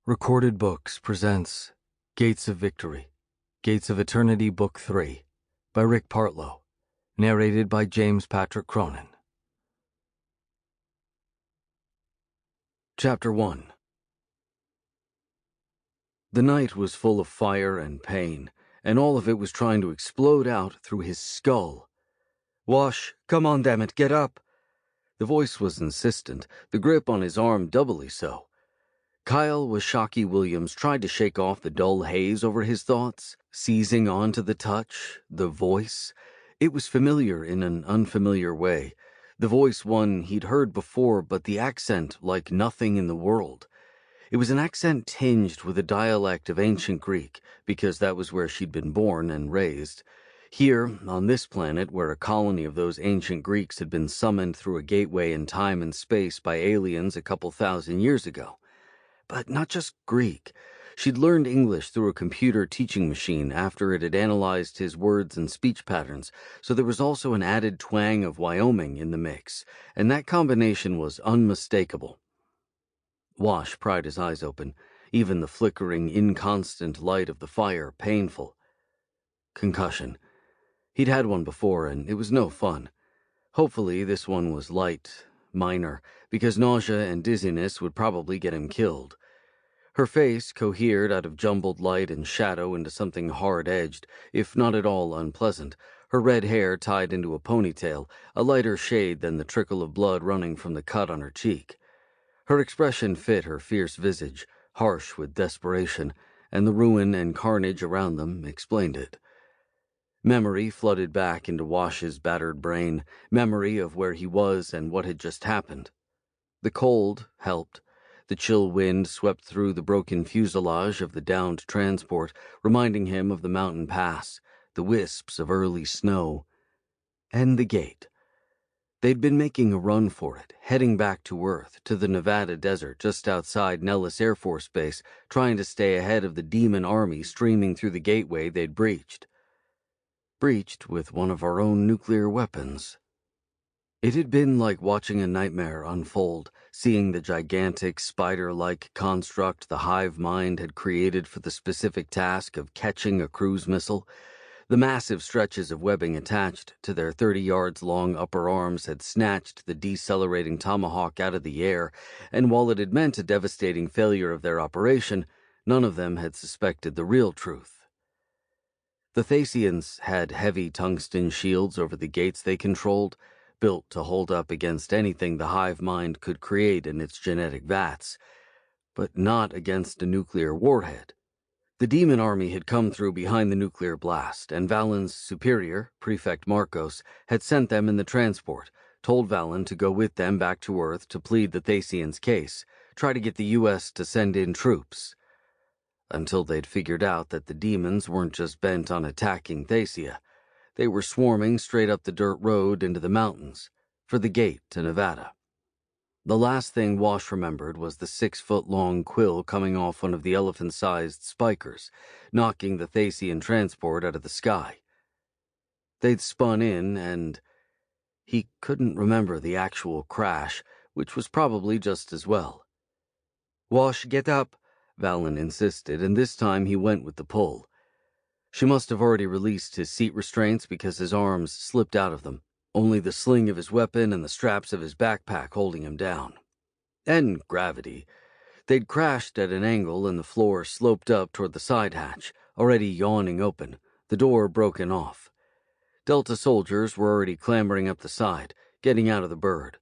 Recorded Books presents Gates of Victory, Gates of Eternity Book 3 by Rick Partlow, narrated by James Patrick Cronin. Chapter 1. The night was full of fire and pain, and all of it was trying to explode out through his skull. "Wash, come on, damn it, get up!" The voice was insistent, the grip on his arm doubly so. Kyle Washakie Williams tried to shake off the dull haze over his thoughts, seizing on to the touch, the voice. It was familiar in an unfamiliar way. The voice one he'd heard before, but the accent like nothing in the world. It was an accent tinged with a dialect of ancient Greek, because that was where she'd been born and raised. Here, on this planet, where a colony of those ancient Greeks had been summoned through a gateway in time and space by aliens a couple thousand years ago. But not just Greek. She'd learned English through a computer teaching machine after it had analyzed his words and speech patterns, so there was also an added twang of Wyoming in the mix, and that combination was unmistakable. Wash pried his eyes open, even the flickering, inconstant light of the fire painful. Concussion. He'd had one before, and it was no fun. Hopefully this one was light, minor, because nausea and dizziness would probably get him killed. Her face cohered out of jumbled light and shadow into something hard-edged, if not at all unpleasant, her red hair tied into a ponytail, a lighter shade than the trickle of blood running from the cut on her cheek. Her expression fit her fierce visage, harsh with desperation, and the ruin and carnage around them explained it. Memory flooded back into Wash's battered brain, memory of where he was and what had just happened. The cold helped. The chill wind swept through the broken fuselage of the downed transport, reminding him of the mountain pass, the wisps of early snow, and the gate. They'd been making a run for it, heading back to Earth, to the Nevada desert just outside Nellis Air Force Base, trying to stay ahead of the demon army streaming through the gateway they'd breached. Breached with one of our own nuclear weapons. It had been like watching a nightmare unfold, seeing the gigantic, spider-like construct the Hive Mind had created for the specific task of catching a cruise missile. The massive stretches of webbing attached to their 30 yards long upper arms had snatched the decelerating tomahawk out of the air, and while it had meant a devastating failure of their operation, none of them had suspected the real truth. The Thacians had heavy tungsten shields over the gates they controlled, built to hold up against anything the Hive Mind could create in its genetic vats, but not against a nuclear warhead. The demon army had come through behind the nuclear blast, and Valen's superior, Prefect Marcos, had sent them in the transport, told Valen to go with them back to Earth to plead the Thacians' case, try to get the U.S. to send in troops. Until they'd figured out that the demons weren't just bent on attacking Thacia. They were swarming straight up the dirt road into the mountains, for the gate to Nevada. The last thing Wash remembered was the 6-foot-long quill coming off one of the elephant-sized spikers, knocking the Thacian transport out of the sky. They'd spun in, and he couldn't remember the actual crash, which was probably just as well. "Wash, get up," Valen insisted, and this time he went with the pull. She must have already released his seat restraints because his arms slipped out of them, only the sling of his weapon and the straps of his backpack holding him down. And gravity. They'd crashed at an angle and the floor sloped up toward the side hatch, already yawning open, the door broken off. Delta soldiers were already clambering up the side, getting out of the bird.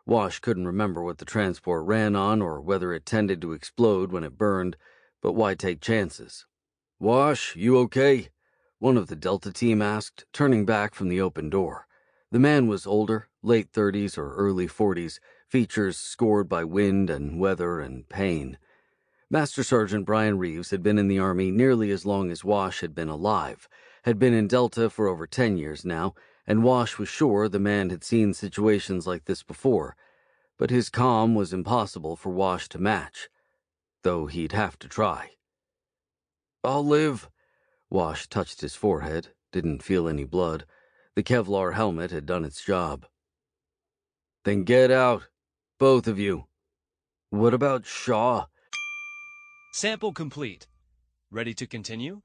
Wash couldn't remember what the transport ran on or whether it tended to explode when it burned, but why take chances? "Wash, you okay?" one of the Delta team asked, turning back from the open door. The man was older, late 30s or early 40s, features scored by wind and weather and pain. Master Sergeant Brian Reeves had been in the Army nearly as long as Wash had been alive, had been in Delta for over 10 years now, and Wash was sure the man had seen situations like this before, but his calm was impossible for Wash to match, though he'd have to try. "I'll live." Wash touched his forehead, didn't feel any blood. The Kevlar helmet had done its job. "Then get out, both of you." "What about Shaw?" Sample complete. Ready to continue?